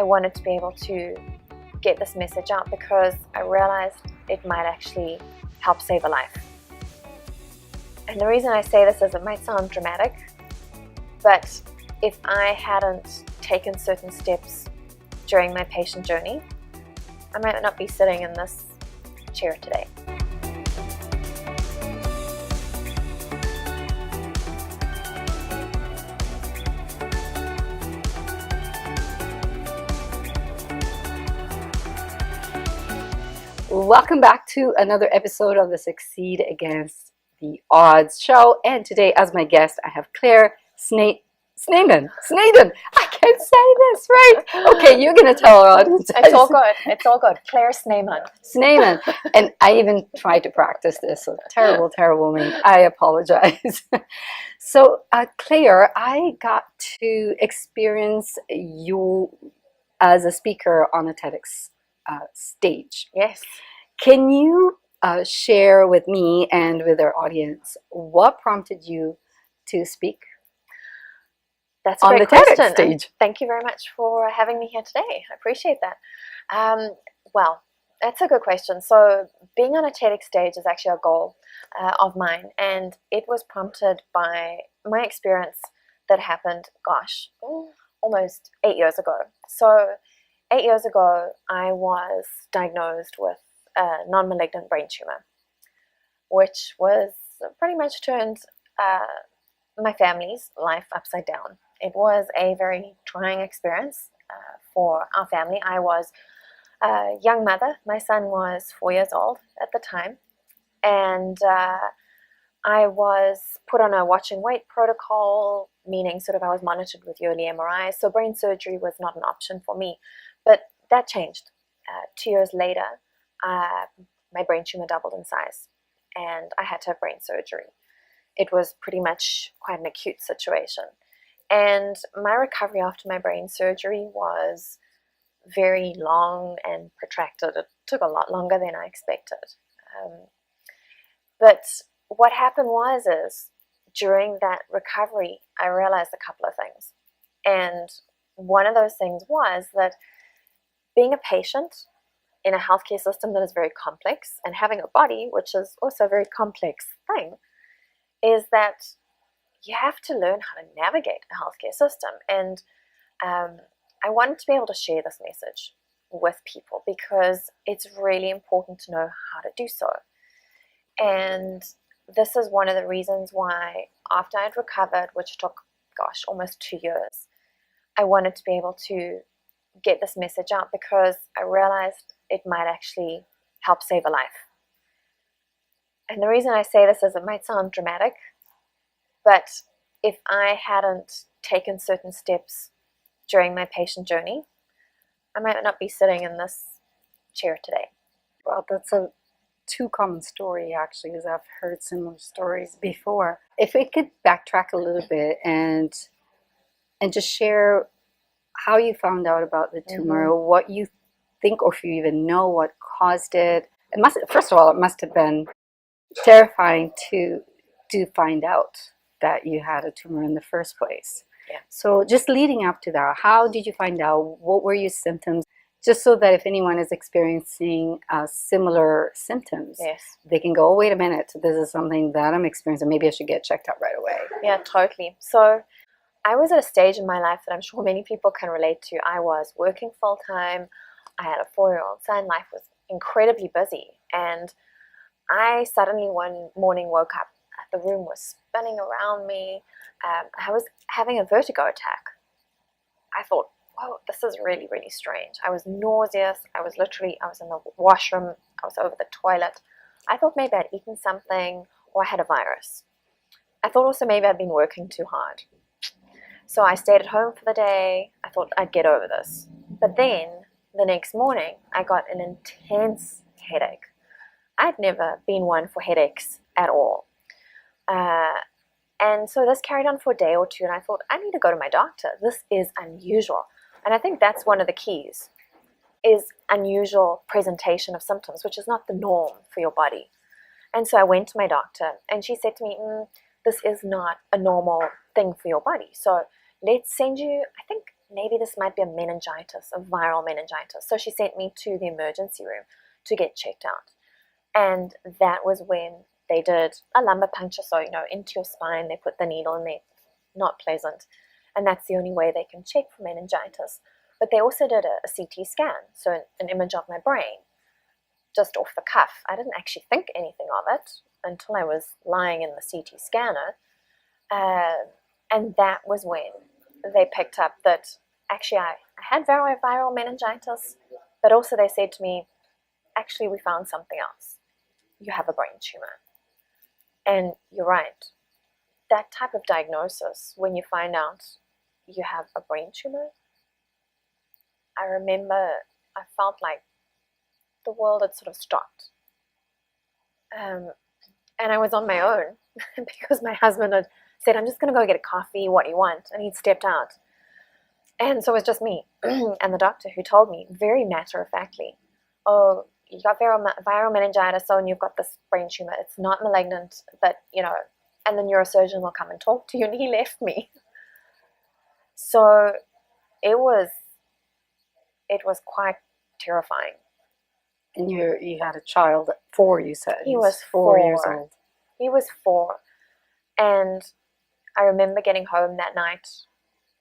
I wanted to be able to get this message out because I realized it might actually help save a life. And the reason I say this is it might sound dramatic, but if I hadn't taken certain steps during my patient journey, I might not be sitting in this chair today. Welcome back to another episode of the Succeed Against the Odds show. And today, as my guest, I have Claire Snyman. I can't say this right. Okay, you're going to tell our audience. It's all good. It's all good. Claire Snyman. Snyman. And I even tried to practice this. So terrible name. I apologize. So, Claire, I got to experience you as a speaker on a TEDx stage. Yes. Can you share with me and with our audience what prompted you to speak? That's a on great the TEDx question. stage? Thank you very much for having me here today. I appreciate that. Well, that's a good question. So being on a TEDx stage is actually a goal of mine, and it was prompted by my experience that happened, almost 8 years ago. So 8 years ago, I was diagnosed with a non-malignant brain tumor, which was pretty much turned my family's life upside down. It was a very trying experience for our family. I was a young mother. My son was 4 years old at the time, and I was put on a watch and wait protocol, meaning sort of I was monitored with yearly MRIs, so brain surgery was not an option for me. But that changed. 2 years later, my brain tumor doubled in size, and I had to have brain surgery. It was pretty much quite an acute situation. And my recovery after my brain surgery was very long and protracted. It took a lot longer than I expected. But what happened is during that recovery, I realized a couple of things. And one of those things was that being a patient in a healthcare system that is very complex and having a body, which is also a very complex thing, is that you have to learn how to navigate a healthcare system. And I wanted to be able to share this message with people because it's really important to know how to do so. And this is one of the reasons why after I'd recovered, which took, almost 2 years, I wanted to be able to get this message out because I realized it might actually help save a life. And the reason I say this is it might sound dramatic, but if I hadn't taken certain steps during my patient journey, I might not be sitting in this chair today. Well, that's a too common story, actually, because I've heard similar stories before. If we could backtrack a little bit and just share how you found out about the tumor, what you think, or if you even know what caused it. First of all, it must have been terrifying to find out that you had a tumor in the first place. Yeah. So just leading up to that, how did you find out? What were your symptoms? Just so that if anyone is experiencing similar symptoms, Yes. they can go, oh, wait a minute, this is something that I'm experiencing. Maybe I should get checked out right away. Yeah, totally. So I was at a stage in my life that I'm sure many people can relate to. I was working full-time. I had a 4-year-old son. Life was incredibly busy. And I suddenly one morning woke up. The room was spinning around me. I was having a vertigo attack. I thought, whoa, this is really, really strange. I was nauseous. I was in the washroom. I was over the toilet. I thought maybe I'd eaten something or I had a virus. I thought also maybe I'd been working too hard. So I stayed at home for the day. I thought I'd get over this. But then the next morning, I got an intense headache. I'd never been one for headaches at all. And so this carried on for a day or two, and I thought, I need to go to my doctor. This is unusual. And I think that's one of the keys, is unusual presentation of symptoms, which is not the norm for your body. And so I went to my doctor, and she said to me, this is not a normal thing for your body. So let's send you, I think maybe this might be a meningitis, a viral meningitis. So she sent me to the emergency room to get checked out. And that was when they did a lumbar puncture, so, into your spine, they put the needle in there. Not pleasant. And that's the only way they can check for meningitis. But they also did a CT scan, so an image of my brain, just off the cuff. I didn't actually think anything of it until I was lying in the CT scanner. And that was when they picked up that actually I had viral meningitis, but also they said to me, actually, we found something else. You have a brain tumor. And you're right. That type of diagnosis, when you find out you have a brain tumor, I remember I felt like the world had sort of stopped. And I was on my own because my husband had said, I'm just going to go get a coffee, what do you want? And he'd stepped out. And so it was just me and the doctor who told me very matter-of-factly, oh, you got viral meningitis, and you've got this brain tumor. It's not malignant, but, and the neurosurgeon will come and talk to you, and he left me. So it was quite terrifying. And you had a child at 4, you said. He was 4 years old. He was 4. And I remember getting home that night.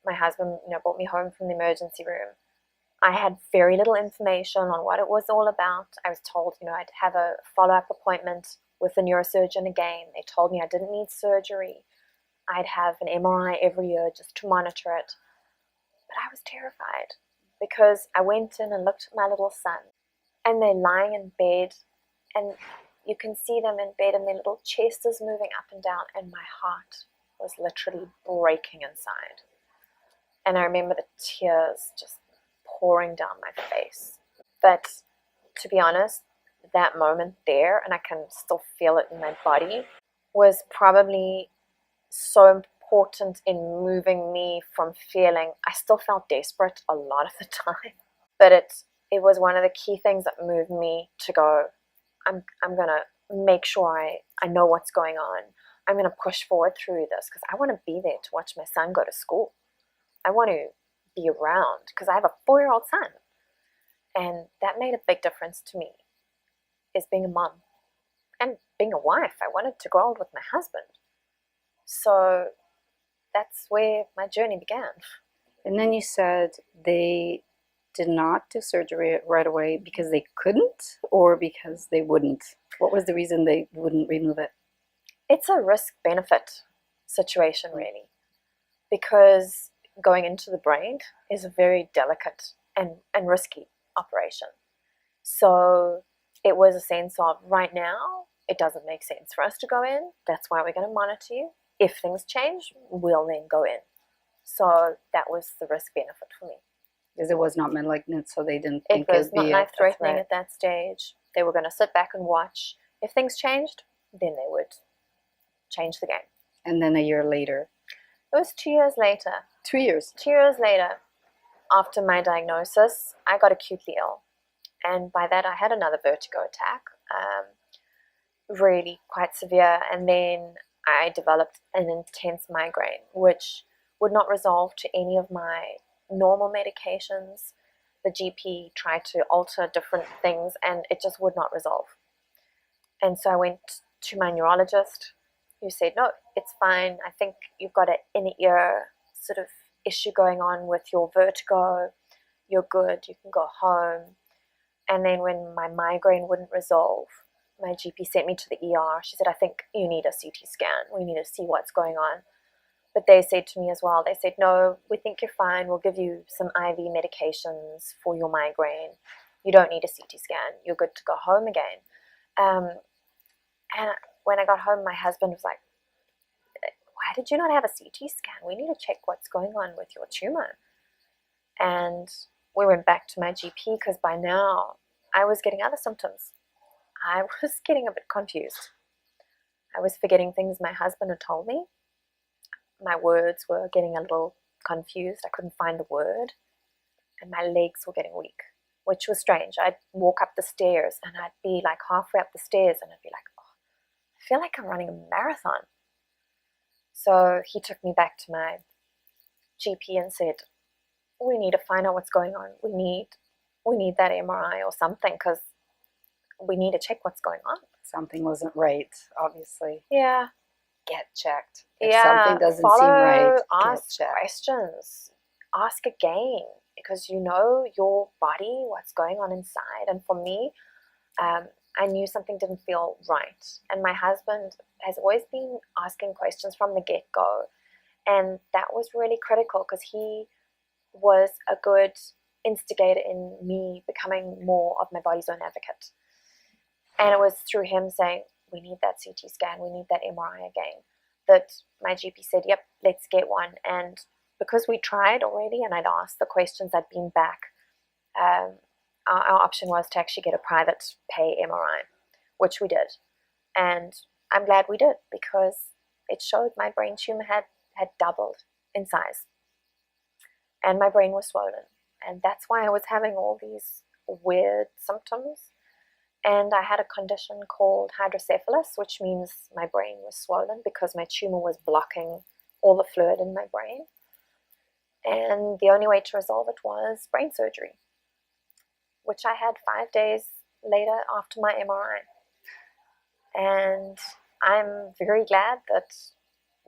My husband, brought me home from the emergency room. I had very little information on what it was all about. I was told, I'd have a follow-up appointment with the neurosurgeon again. They told me I didn't need surgery. I'd have an MRI every year just to monitor it. But I was terrified because I went in and looked at my little son, and they're lying in bed, and you can see them in bed, and their little chest is moving up and down, and my heart was literally breaking inside. And I remember the tears just pouring down my face. But to be honest, that moment there, and I can still feel it in my body, was probably so important in moving me from feeling, I still felt desperate a lot of the time, but it was one of the key things that moved me to go, I'm going to make sure I know what's going on. I'm going to push forward through this because I want to be there to watch my son go to school. I want to be around because I have a 4-year-old son. And that made a big difference to me, is being a mom and being a wife. I wanted to grow old with my husband. So that's where my journey began. And then you said they did not do surgery right away because they couldn't or because they wouldn't? What was the reason they wouldn't remove it? It's a risk-benefit situation, really, because going into the brain is a very delicate and risky operation. So it was a sense of, right now, it doesn't make sense for us to go in. That's why we're going to monitor you. If things change, we'll then go in. So that was the risk-benefit for me. Because it was not malignant, so they didn't think it was would be not life-threatening at that stage. They were going to sit back and watch. If things changed, then they would change the game. And then a year later? It was 2 years later. 2 years? 2 years later, after my diagnosis, I got acutely ill. And by that, I had another vertigo attack, really quite severe. And then I developed an intense migraine, which would not resolve to any of my normal medications. The GP tried to alter different things, and it just would not resolve. And so I went to my neurologist, who said, no, it's fine. I think you've got an inner ear sort of issue going on with your vertigo. You're good. You can go home. And then when my migraine wouldn't resolve, my GP sent me to the ER. She said, I think you need a CT scan. We need to see what's going on. But they said to me as well, they said, no, we think you're fine. We'll give you some IV medications for your migraine. You don't need a CT scan. You're good to go home again. And when I got home, my husband was like, why did you not have a CT scan? We need to check what's going on with your tumor. And we went back to my GP because by now I was getting other symptoms. I was getting a bit confused. I was forgetting things my husband had told me. My words were getting a little confused. I couldn't find the word. And my legs were getting weak, which was strange. I'd walk up the stairs and I'd be like halfway up the stairs and I'd be like, oh, I feel like I'm running a marathon. So he took me back to my GP and said, we need to find out what's going on. We need that MRI or something, because we need to check what's going on. Something wasn't right, obviously. Yeah. Get checked. If something doesn't seem right, ask get checked. questions. Ask again, because you know your body, what's going on inside. And for me, I knew something didn't feel right. And my husband has always been asking questions from the get-go. And that was really critical, because he was a good instigator in me becoming more of my body's own advocate. And it was through him saying, we need that CT scan, we need that MRI again, that my GP said, yep, let's get one. And because we tried already and I'd asked the questions, I'd been back, our option was to actually get a private pay MRI, which we did. And I'm glad we did, because it showed my brain tumor had doubled in size. And my brain was swollen. And that's why I was having all these weird symptoms. And I had a condition called hydrocephalus, which means my brain was swollen because my tumor was blocking all the fluid in my brain. And the only way to resolve it was brain surgery, which I had 5 days later after my MRI. And I'm very glad that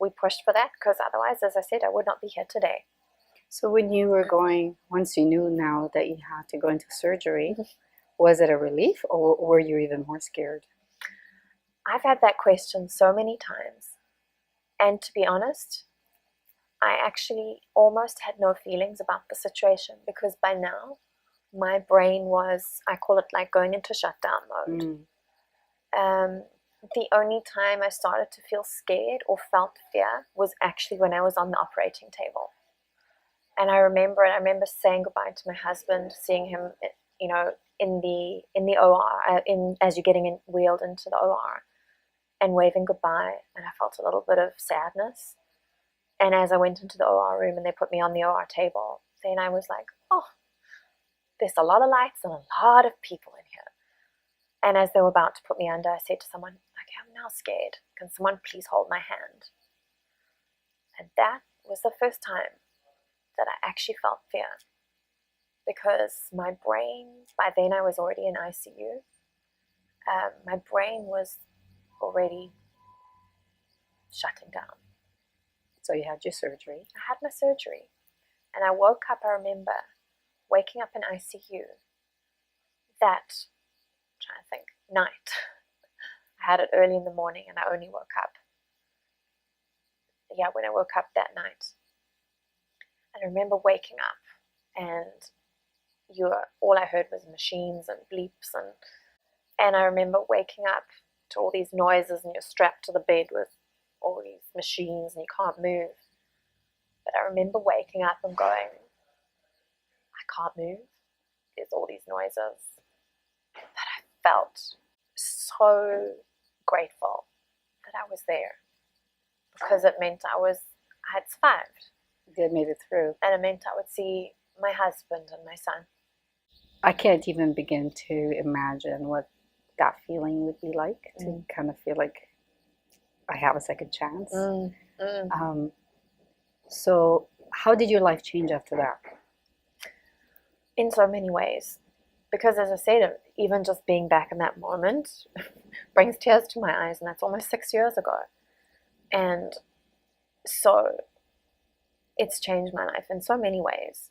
we pushed for that, because otherwise, as I said, I would not be here today. So when you were going, once you knew now that you had to go into surgery, was it a relief, or were you even more scared? I've had that question so many times. And to be honest, I actually almost had no feelings about the situation, because by now my brain was, I call it like going into shutdown mode. The only time I started to feel scared or felt fear was actually when I was on the operating table. And I remember saying goodbye to my husband, seeing him, you know, in the OR, as you're getting wheeled into the OR, and waving goodbye. And I felt a little bit of sadness. And as I went into the OR room and they put me on the OR table, then I was like, oh, there's a lot of lights and a lot of people in here. And as they were about to put me under, I said to someone, okay, I'm now scared. Can someone please hold my hand? And that was the first time that I actually felt fear, because my brain, by then I was already in ICU. My brain was already shutting down. So you had your surgery. I had my surgery, and I woke up, I remember waking up in ICU that, I'm trying to think, night. I had it early in the morning and I only woke up, when I woke up that night. And I remember waking up, and all I heard was machines and bleeps, and I remember waking up to all these noises, and you're strapped to the bed with all these machines and you can't move. But I remember waking up and going, I can't move. There's all these noises. But I felt so grateful that I was there, because it meant I had survived. You made it through. And it meant I would see my husband and my son. I can't even begin to imagine what that feeling would be like, to kind of feel like I have a second chance. So how did your life change after that? In so many ways. Because as I said, even just being back in that moment brings tears to my eyes, and that's almost 6 years ago. And so it's changed my life in so many ways.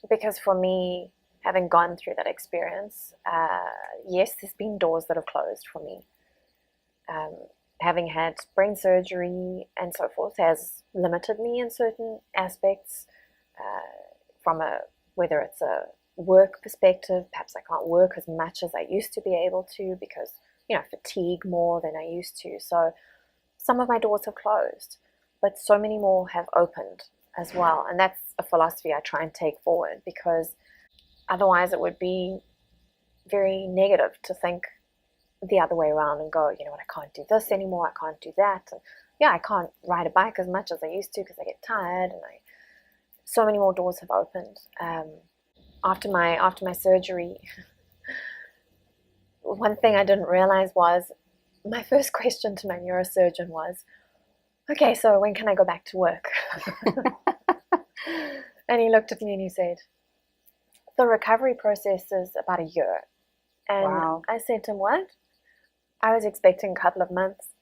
Because for me, having gone through that experience, yes, there's been doors that have closed for me. Having had brain surgery and so forth has limited me in certain aspects, whether it's a work perspective. Perhaps I can't work as much as I used to be able to, because, fatigue more than I used to. So some of my doors have closed, but so many more have opened as well. And that's a philosophy I try and take forward, because otherwise it would be very negative to think the other way around and go, you know what, I can't do this anymore, I can't do that. And I can't ride a bike as much as I used to because I get tired, and so many more doors have opened. After my surgery, one thing I didn't realize was, my first question to my neurosurgeon was, okay, so when can I go back to work? And he looked at me and he said, the recovery process is about a year. And Wow. I said to him, what? I was expecting a couple of months.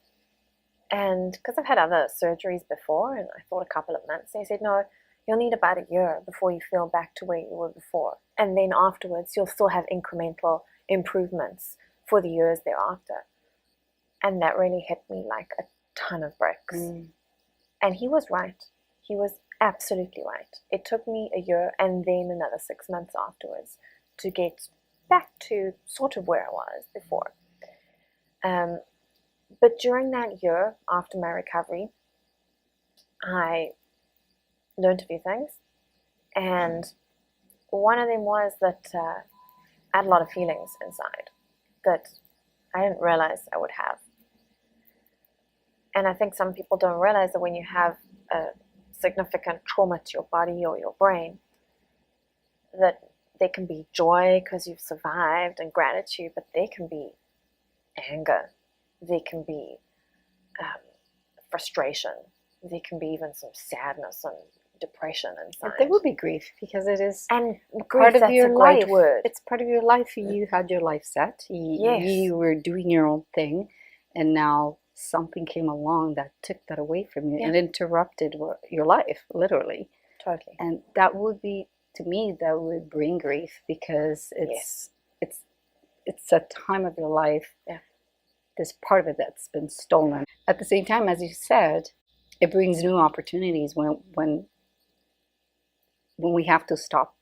And because I've had other surgeries before, and I thought a couple of months. And he said, no, you'll need about a year before you feel back to where you were before. And then afterwards, you'll still have incremental improvements for the years thereafter. And that really hit me like a ton of bricks. And he was right. He was absolutely right. It took me a year and then another 6 months afterwards to get back to sort of where I was before. But during that year after my recovery, I learned a few things. And one of them was that I had a lot of feelings inside that I didn't realize I would have. And I think some people don't realize that when you have a significant trauma to your body or your brain, that there can be joy because you've survived and gratitude, but there can be anger, there can be frustration, there can be even some sadness and depression inside. There will be grief because it is and part grief, of your that's a great life. word. It's part of your life. You had your life set. You were doing your own thing, and now something came along that took that away from you and interrupted your life, literally. Totally. And that would be, to me, that would bring grief because it's a time of your life. Yeah. There's part of it that's been stolen. At the same time, as you said, it brings new opportunities when we have to stop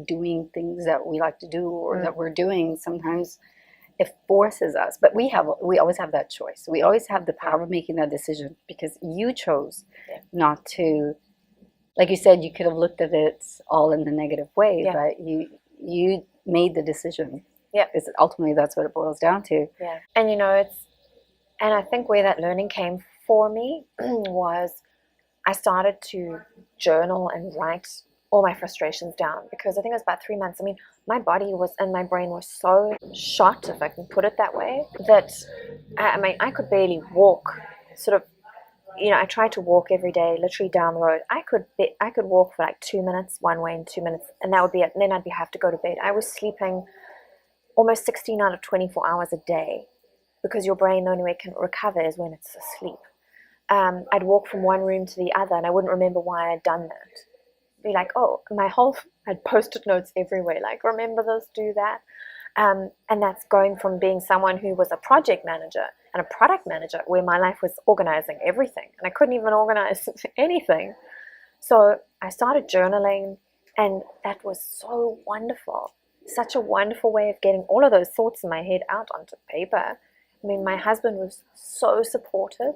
doing things that we like to do or that we're doing. Sometimes it forces us, but we always have that choice. We always have the power of making that decision because you chose not to. Like you said, you could have looked at it all in the negative way, but you made the decision. Yeah. Because ultimately that's what it boils down to. Yeah. And and I think where that learning came for me was I started to journal and write all my frustrations down because I think it was about 3 months. I mean, my body was and my brain was so shot, if I can put it that way, that I could barely walk. Sort of, I tried to walk every day, literally down the road. I could walk for like 2 minutes one way and 2 minutes, and that would be it. And then I'd have to go to bed. I was sleeping almost 16 out of 24 hours a day because your brain, the only way it can recover is when it's asleep. I'd walk from one room to the other and I wouldn't remember why I'd done that. Be like, oh, I'd post-it notes everywhere, like, remember this, do that. And that's going from being someone who was a project manager and a product manager where my life was organizing everything and I couldn't even organize anything. So I started journaling and that was so wonderful. Such a wonderful way of getting all of those thoughts in my head out onto paper. I mean, my husband was so supportive,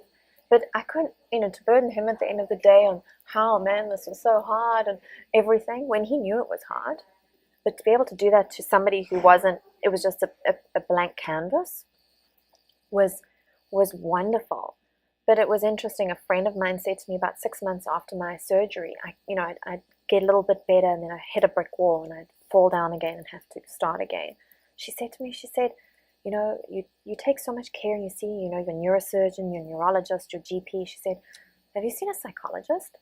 but I couldn't, to burden him at the end of the day on how, man, this was so hard and everything when he knew it was hard. But to be able to do that to somebody who wasn't, it was just a blank canvas was wonderful. But it was interesting. A friend of mine said to me about 6 months after my surgery, I'd get a little bit better and then I'd hit a brick wall and I'd fall down again and have to start again. She said to me, you take so much care and you see, your neurosurgeon, your neurologist, your GP. She said, have you seen a psychologist?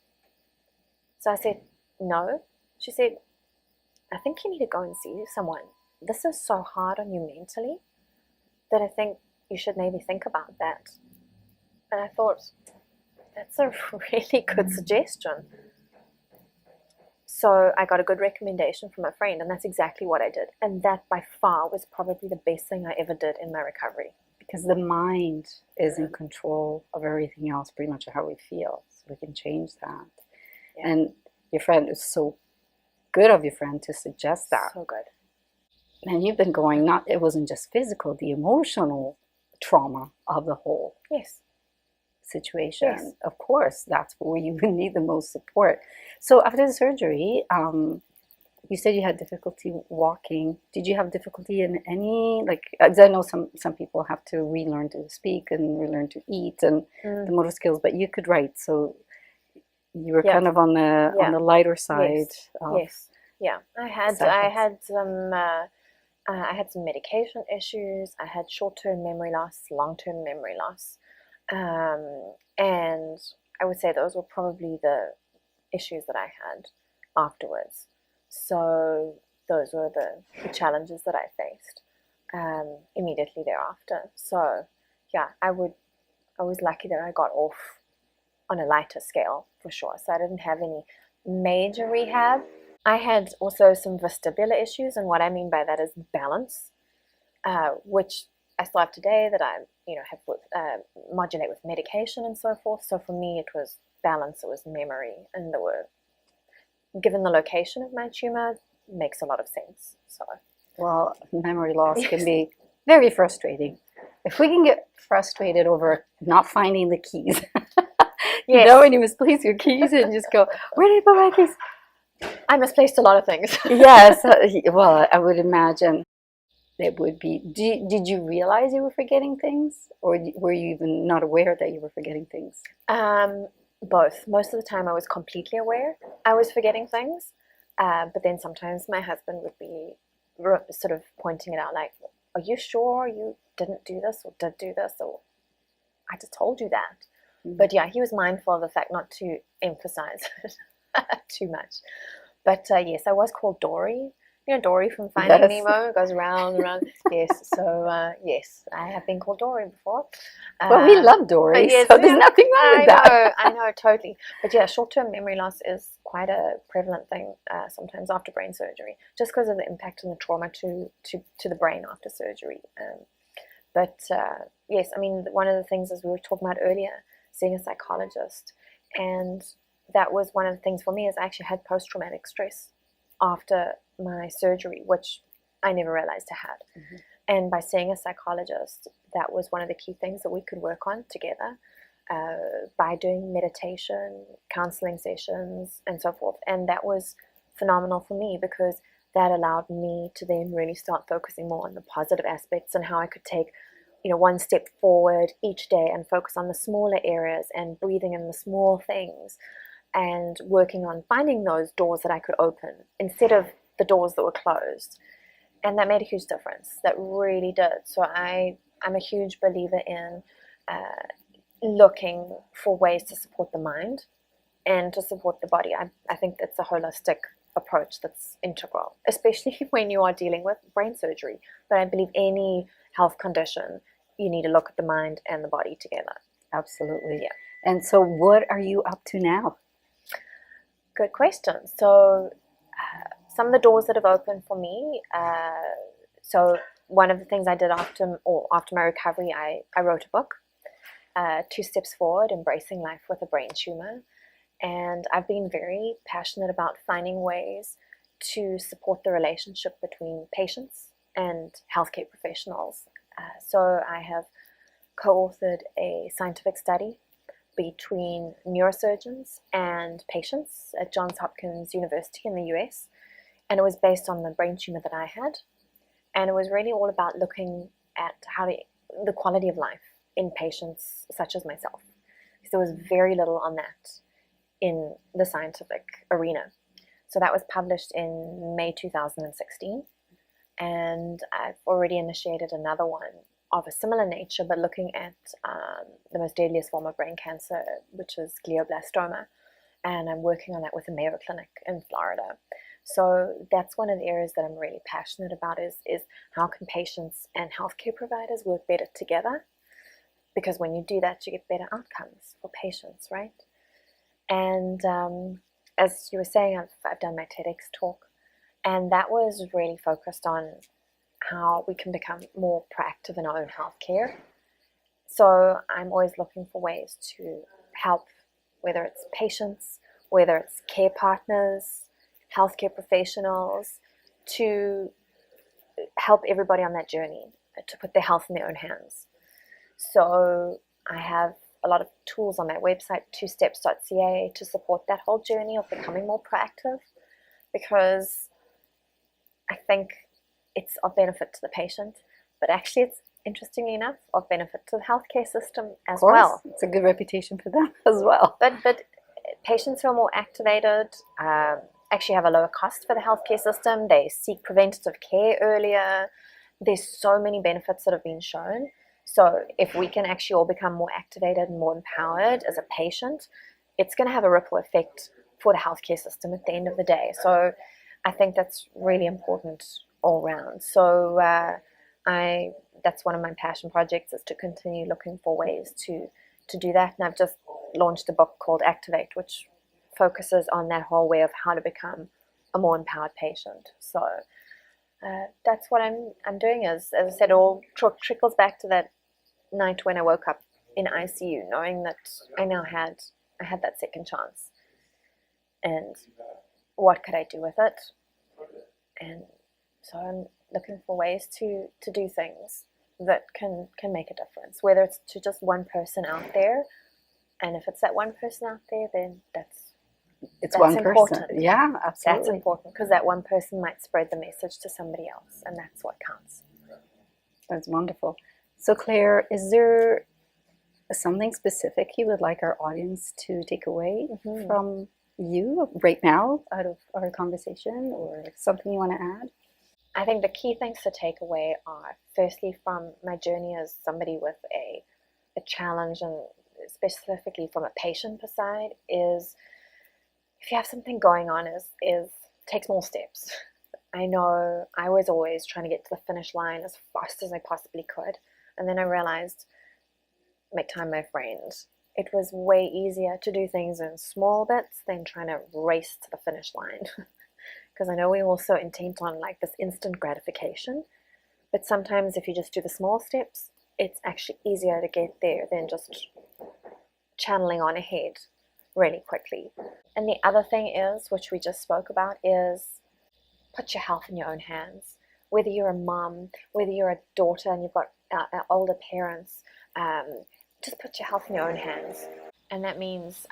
So I said, no. She said, I think you need to go and see someone. This is so hard on you mentally that I think you should maybe think about that. And I thought, that's a really good suggestion. So I got a good recommendation from a friend, and that's exactly what I did. And that by far was probably the best thing I ever did in my recovery. Because the mind is in control of everything else, pretty much how we feel. So we can change that. Yeah. And your friend is so good of your friend to suggest that. So good. And you've been going, it wasn't just physical, the emotional trauma of the whole situation. Yes. Of course, that's where you would need the most support. So after the surgery, you said you had difficulty walking. Did you have difficulty in any, because I know some people have to relearn to speak and relearn to eat and the motor skills, but you could write, so you were kind of on the lighter side. Yes. Yeah. I had some medication issues. I had short-term memory loss, long-term memory loss. And I would say those were probably the issues that I had. afterwards. So those were the challenges that I faced immediately thereafter. So yeah, I was lucky that I got off on a lighter scale for sure. So I didn't have any major rehab. I had also some vestibular issues, and what I mean by that is balance, which I still have today, that I have modulate with medication and so forth. So for me, it was balance, it was memory, and there were, given the location of my tumor, makes a lot of sense. So Well, memory loss can be very frustrating. If we can get frustrated over not finding the keys, when you misplace your keys and just go, where did I put my keys? I misplaced a lot of things. Yes, well, I would imagine it would be. Did you realize you were forgetting things, or were you even not aware that you were forgetting things? Both. Most of the time I was completely aware I was forgetting things, but then sometimes my husband would be sort of pointing it out, like, are you sure you didn't do this or did do this, or I just told you that. But yeah, he was mindful of the fact not to emphasize it too much. But yes, I was called Dory. You know, Dory from Finding Nemo goes round and round. Yes, so yes, I have been called Dory before. Well, we love Dory, yes, so there's nothing wrong with that. I know, totally. But yeah, short-term memory loss is quite a prevalent thing sometimes after brain surgery, just because of the impact and the trauma to the brain after surgery. But yes, I mean, one of the things, as we were talking about earlier, seeing a psychologist, and that was one of the things for me, is I actually had post-traumatic stress after my surgery, which I never realized I had. And by seeing a psychologist, that was one of the key things that we could work on together, by doing meditation, counseling sessions, and so forth. And that was phenomenal for me, because that allowed me to then really start focusing more on the positive aspects and how I could take one step forward each day and focus on the smaller areas and breathing in the small things and working on finding those doors that I could open instead of the doors that were closed. And that made a huge difference. That really did. So I'm a huge believer in looking for ways to support the mind and to support the body. I think that's a holistic approach that's integral, especially when you are dealing with brain surgery. But I believe any health condition, you need to look at the mind and the body together. Absolutely. Yeah. And so what are you up to now? Good question. So some of the doors that have opened for me, so one of the things I did after my recovery, I wrote a book, 2 Steps Forward, Embracing Life with a Brain Tumor. And I've been very passionate about finding ways to support the relationship between patients and healthcare professionals. So I have co-authored a scientific study between neurosurgeons and patients at Johns Hopkins University in the US. And it was based on the brain tumor that I had. And it was really all about looking at the quality of life in patients such as myself. Because there was very little on that in the scientific arena. So that was published in May 2016. And I've already initiated another one of a similar nature, but looking at the most deadliest form of brain cancer, which is glioblastoma. And I'm working on that with the Mayo Clinic in Florida. So that's one of the areas that I'm really passionate about, is how can patients and healthcare providers work better together? Because when you do that, you get better outcomes for patients, right? And as you were saying, I've done my TEDx talk, and that was really focused on how we can become more proactive in our own healthcare. So I'm always looking for ways to help, whether it's patients, whether it's care partners, healthcare professionals, to help everybody on that journey, to put their health in their own hands. So I have a lot of tools on my website, 2steps.ca, to support that whole journey of becoming more proactive, because I think it's of benefit to the patient, but actually it's, interestingly enough, of benefit to the healthcare system as well. It's a good reputation for them as well. But patients who are more activated actually have a lower cost for the healthcare system. They seek preventative care earlier. There's so many benefits that have been shown. So if we can actually all become more activated and more empowered as a patient, it's going to have a ripple effect for the healthcare system at the end of the day. So I think that's really important all round. So that's one of my passion projects, is to continue looking for ways to do that. And I've just launched a book called Activate, which focuses on that whole way of how to become a more empowered patient. So that's what I'm doing. Is, as I said, all trickles back to that night when I woke up in ICU, knowing that I had that second chance, and what could I do with it? And so I'm looking for ways to do things that can make a difference, whether it's to just one person out there, and if it's that one person out there, then that's one important. person. Yeah, absolutely. That's important, because that one person might spread the message to somebody else, and that's what counts. That's wonderful. So Claire, is there something specific you would like our audience to take away from you right now out of our conversation, or something you want to add? I think the key things to take away are, firstly, from my journey as somebody with a challenge, and specifically from a patient side, is if you have something going on, is take small steps. I know I was always trying to get to the finish line as fast as I possibly could, and then I realized, make time, my friend. It was way easier to do things in small bits than trying to race to the finish line. Because I know we're also intent on like this instant gratification, but sometimes if you just do the small steps, it's actually easier to get there than just channeling on ahead really quickly. And the other thing is, which we just spoke about, is put your health in your own hands. Whether you're a mom, whether you're a daughter and you've got older parents, just put your health in your own hands. And that means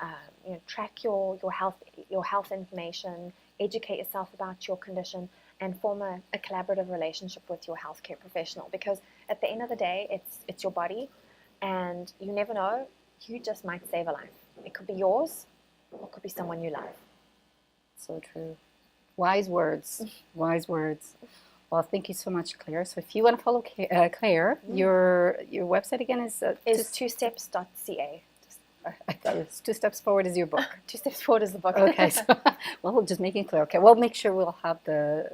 track your health information, educate yourself about your condition, and form a collaborative relationship with your healthcare professional. Because at the end of the day, it's your body, and you never know, you just might save a life. It could be yours, or it could be someone you love. So true. Wise words. Wise words. Well, thank you so much, Claire. So if you want to follow Claire, your website again is 2steps.ca. I thought it was 2 Steps Forward is your book. 2 Steps Forward is the book. Okay, so well, just making it clear. Okay, we'll make sure we'll have the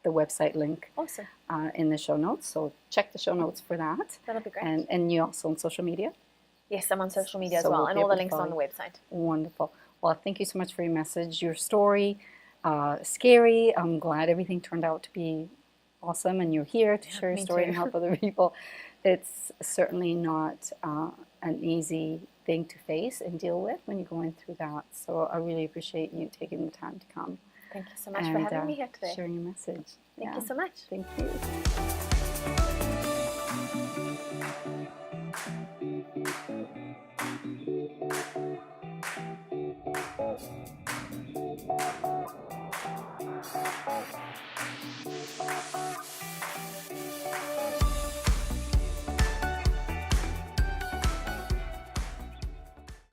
website link Awesome. In the show notes. So check the show notes for that. That'll be great. And you also on social media? Yes, I'm on social media as So well, we'll and be all the able to links are on the follow. website. Wonderful. Well, thank you so much for your message, your story. Scary. I'm glad everything turned out to be awesome, and you're here to share your me story too. and help other people. It's certainly not an easy thing to face and deal with when you're going through that. So I really appreciate you taking the time to come. Thank you so much for having me here today. Sharing your message. Thank you so much. Thank you.